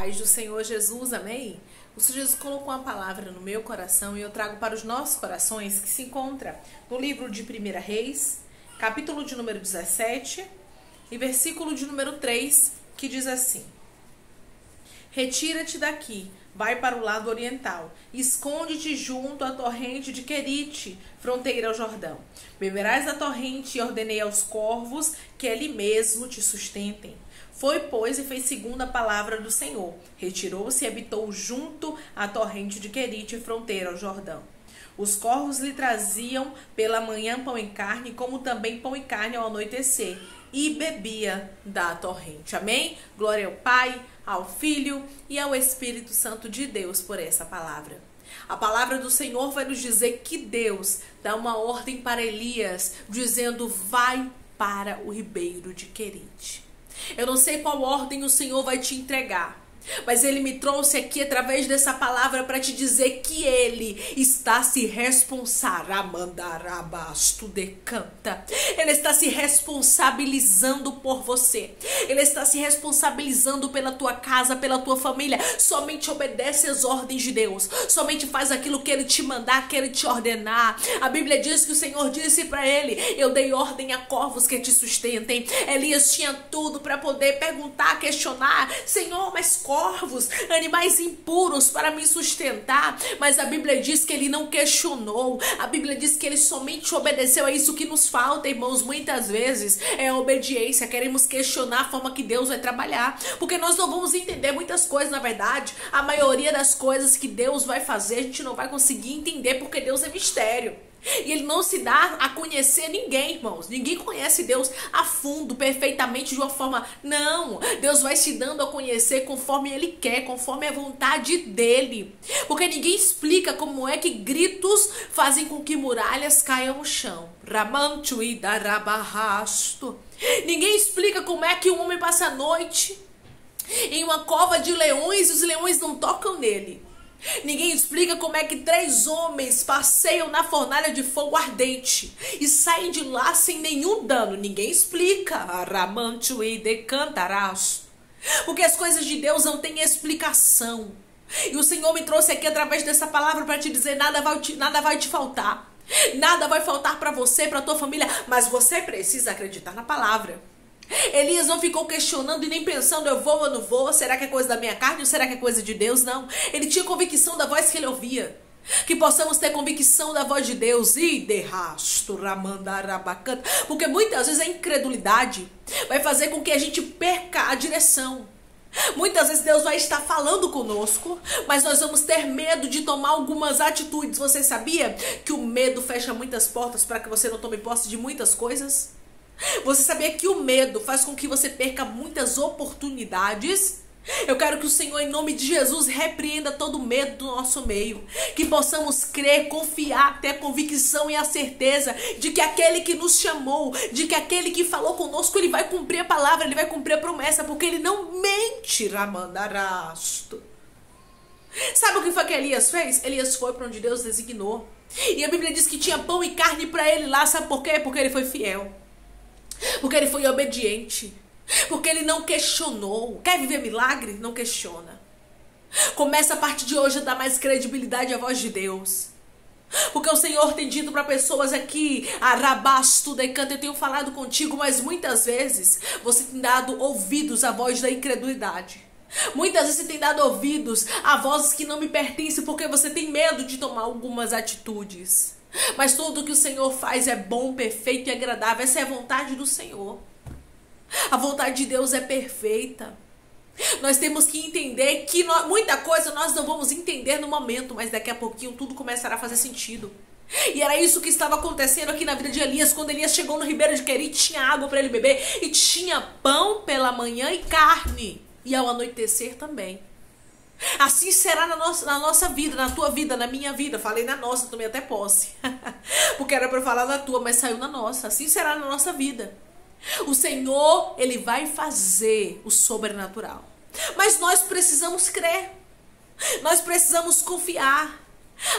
paz do Senhor Jesus, amém? O Senhor Jesus colocou uma palavra no meu coração e eu trago para os nossos corações, que se encontra no livro de 1 Reis, capítulo de número 17 e versículo de número 3, que diz assim: Retira-te daqui, vai para o lado oriental, esconde-te junto à torrente de Querite, fronteira ao Jordão. Beberás da torrente e ordenei aos corvos que ali mesmo te sustentem. Foi, pois, e fez segundo a palavra do Senhor. Retirou-se e habitou junto à torrente de Querite, fronteira ao Jordão. Os corvos lhe traziam pela manhã pão e carne, como também pão e carne ao anoitecer, e bebia da torrente. Amém? Glória ao Pai, ao Filho e ao Espírito Santo de Deus por essa palavra. A palavra do Senhor vai nos dizer que Deus dá uma ordem para Elias, dizendo: vai para o ribeiro de Querite. Eu não sei qual ordem o Senhor vai te entregar, mas Ele me trouxe aqui através dessa palavra para te dizer que Ele está se Ele está se responsabilizando por você. Ele está se responsabilizando pela tua casa, pela tua família. Somente obedece às ordens de Deus. Somente faz aquilo que Ele te mandar, que Ele te ordenar. A Bíblia diz que o Senhor disse para ele: eu dei ordem a corvos que te sustentem. Elias tinha tudo para poder perguntar, questionar: Senhor, mas corvos, animais impuros para me sustentar? Mas a Bíblia diz que ele não questionou. A Bíblia diz que ele somente obedeceu. É isso que nos falta, irmãos, muitas vezes é a obediência. Queremos questionar a forma que Deus vai trabalhar, porque nós não vamos entender muitas coisas. Na verdade, a maioria das coisas que Deus vai fazer, a gente não vai conseguir entender, porque Deus é mistério. E Ele não se dá a conhecer ninguém, irmãos. Ninguém conhece Deus a fundo, perfeitamente, de uma forma. Não, Deus vai se dando a conhecer conforme Ele quer, conforme a vontade dEle. Porque ninguém explica como é que gritos fazem com que muralhas caiam no chão. Ninguém explica como é que um homem passa a noite em uma cova de leões e os leões não tocam nele. Ninguém explica como é que 3 homens passeiam na fornalha de fogo ardente e saem de lá sem nenhum dano. Ninguém explica. Porque as coisas de Deus não têm explicação. E o Senhor me trouxe aqui através dessa palavra para te dizer: nada vai te faltar. Nada vai faltar para você, para tua família. Mas você precisa acreditar na palavra. Elias não ficou questionando e nem pensando: eu vou ou não vou, será que é coisa da minha carne ou será que é coisa de Deus? Não, ele tinha convicção da voz que ele ouvia. Que possamos ter convicção da voz de Deus. Porque muitas vezes a incredulidade vai fazer com que a gente perca a direção. Muitas vezes Deus vai estar falando conosco, mas nós vamos ter medo de tomar algumas atitudes. Você sabia que o medo fecha muitas portas para que você não tome posse de muitas coisas? Você sabia que o medo faz com que você perca muitas oportunidades? Eu quero que o Senhor, em nome de Jesus, repreenda todo medo do nosso meio. Que possamos crer, confiar, ter a convicção e a certeza de que aquele que nos chamou, de que aquele que falou conosco, ele vai cumprir a palavra, ele vai cumprir a promessa, porque ele não mente. Sabe o que foi que Elias fez? Elias foi para onde Deus designou. E a Bíblia diz que tinha pão e carne para ele lá. Sabe por quê? Porque ele foi fiel. Porque ele foi obediente. Porque ele não questionou. Quer viver milagre? Não questiona. Começa a partir de hoje a dar mais credibilidade à voz de Deus. Porque o Senhor tem dito para pessoas aqui: Arabasto decanta, eu tenho falado contigo, mas muitas vezes você tem dado ouvidos à voz da incredulidade. Muitas vezes você tem dado ouvidos a vozes que não me pertencem, porque você tem medo de tomar algumas atitudes. Mas tudo que o Senhor faz é bom, perfeito e agradável. Essa é a vontade do Senhor. A vontade de Deus é perfeita. Nós temos que entender que muita coisa nós não vamos entender no momento, mas daqui a pouquinho tudo começará a fazer sentido. E era isso que estava acontecendo aqui na vida de Elias. Quando Elias chegou no ribeiro de Querite, tinha água para ele beber e tinha pão pela manhã e carne, e ao anoitecer também. Assim será na nossa vida, na tua vida, na minha vida. Falei na nossa, tomei até posse. Porque era para falar na tua, mas saiu na nossa. Assim será na nossa vida. O Senhor, Ele vai fazer o sobrenatural. Mas nós precisamos crer. Nós precisamos confiar.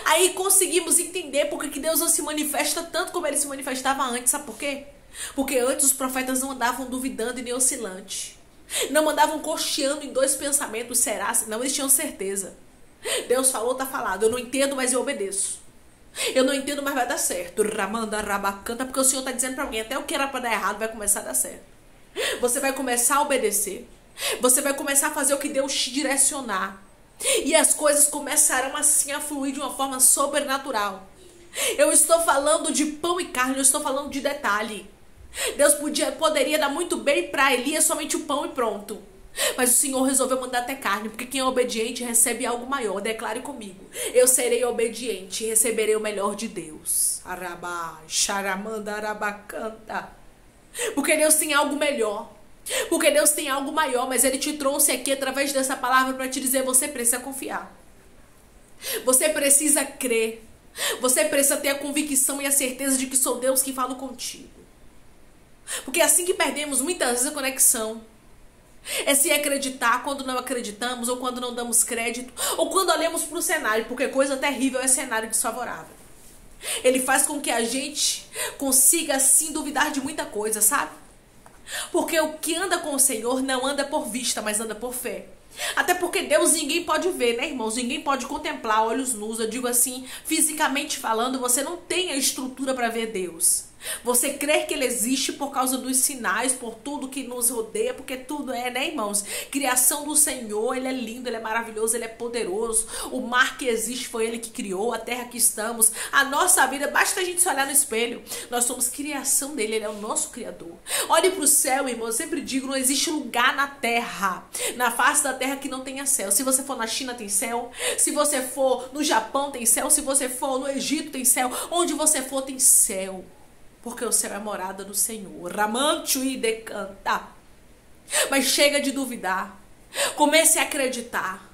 Aí conseguimos entender porque que Deus não se manifesta tanto como Ele se manifestava antes. Sabe por quê? Porque antes os profetas não andavam duvidando e nem oscilante. Não andavam cocheando em dois pensamentos, será? Não, eles tinham certeza. Deus falou, tá falado. Eu não entendo, mas eu obedeço. Eu não entendo, mas vai dar certo. Ramanda, rabacanta, porque o Senhor tá dizendo pra alguém, até o que era pra dar errado vai começar a dar certo. Você vai começar a obedecer. Você vai começar a fazer o que Deus te direcionar. E as coisas começarão assim a fluir de uma forma sobrenatural. Eu estou falando de pão e carne, eu estou falando de detalhe. Deus poderia dar muito bem para Elias somente o pão e pronto. Mas o Senhor resolveu mandar até carne, porque quem é obediente recebe algo maior. Declare comigo: eu serei obediente e receberei o melhor de Deus. Arabá, xaramanda, arabacanta. Porque Deus tem algo melhor. Porque Deus tem algo maior, mas Ele te trouxe aqui através dessa palavra para te dizer: você precisa confiar. Você precisa crer. Você precisa ter a convicção e a certeza de que sou Deus que falo contigo. Porque é assim que perdemos muitas vezes a conexão. É se acreditar quando não acreditamos, ou quando não damos crédito, ou quando olhamos para o cenário, porque coisa terrível é cenário desfavorável. Ele faz com que a gente consiga assim duvidar de muita coisa, sabe? Porque o que anda com o Senhor não anda por vista, mas anda por fé. Até porque Deus ninguém pode ver, né, irmãos? Ninguém pode contemplar olhos nus. Eu digo assim, fisicamente falando, você não tem a estrutura para ver Deus. Você crê que Ele existe por causa dos sinais, por tudo que nos rodeia, porque tudo é, né, irmãos? Criação do Senhor, Ele é lindo, Ele é maravilhoso, Ele é poderoso. O mar que existe foi Ele que criou, a terra que estamos. A nossa vida, basta a gente se olhar no espelho. Nós somos criação dEle, Ele é o nosso Criador. Olhe para o céu, irmão, eu sempre digo, não existe lugar na terra, na face da terra que não tenha céu. Se você for na China, tem céu. Se você for no Japão, tem céu. Se você for no Egito, tem céu. Onde você for, tem céu. Porque o céu é a morada do Senhor. Ramancho e decanta. Mas chega de duvidar. Comece a acreditar.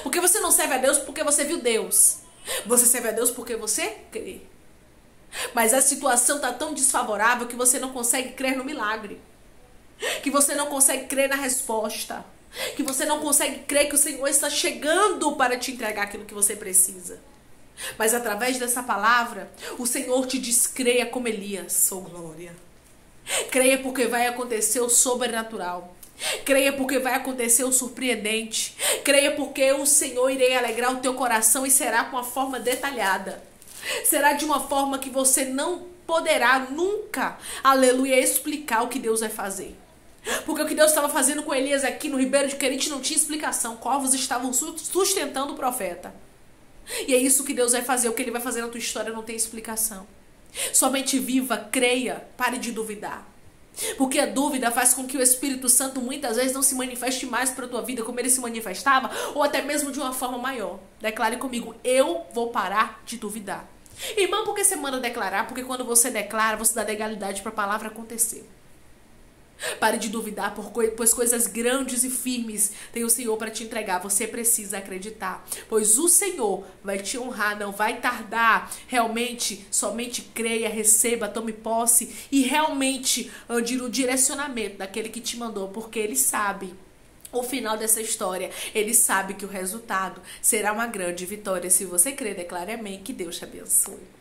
Porque você não serve a Deus porque você viu Deus. Você serve a Deus porque você crê. Mas a situação está tão desfavorável que você não consegue crer no milagre. Que você não consegue crer na resposta. Que você não consegue crer que o Senhor está chegando para te entregar aquilo que você precisa. Mas através dessa palavra, o Senhor te diz: creia como Elias, oh glória. Creia porque vai acontecer o sobrenatural. Creia porque vai acontecer o surpreendente. Creia porque o Senhor irá alegrar o teu coração e será com uma forma detalhada. Será de uma forma que você não poderá nunca, aleluia, explicar o que Deus vai fazer. Porque o que Deus estava fazendo com Elias aqui no Ribeiro de Querite não tinha explicação. Corvos estavam sustentando o profeta. E é isso que Deus vai fazer. O que Ele vai fazer na tua história não tem explicação. Somente viva, creia, pare de duvidar. Porque a dúvida faz com que o Espírito Santo muitas vezes não se manifeste mais para a tua vida como ele se manifestava, ou até mesmo de uma forma maior. Declare comigo: eu vou parar de duvidar. Irmão, por que você manda declarar? Porque quando você declara, você dá legalidade para a palavra acontecer. Pare de duvidar, pois coisas grandes e firmes tem o Senhor para te entregar. Você precisa acreditar, pois o Senhor vai te honrar, não vai tardar. Realmente, somente creia, receba, tome posse e realmente ande no direcionamento daquele que te mandou, porque Ele sabe o final dessa história. Ele sabe que o resultado será uma grande vitória. Se você crer, declare amém. Que Deus te abençoe.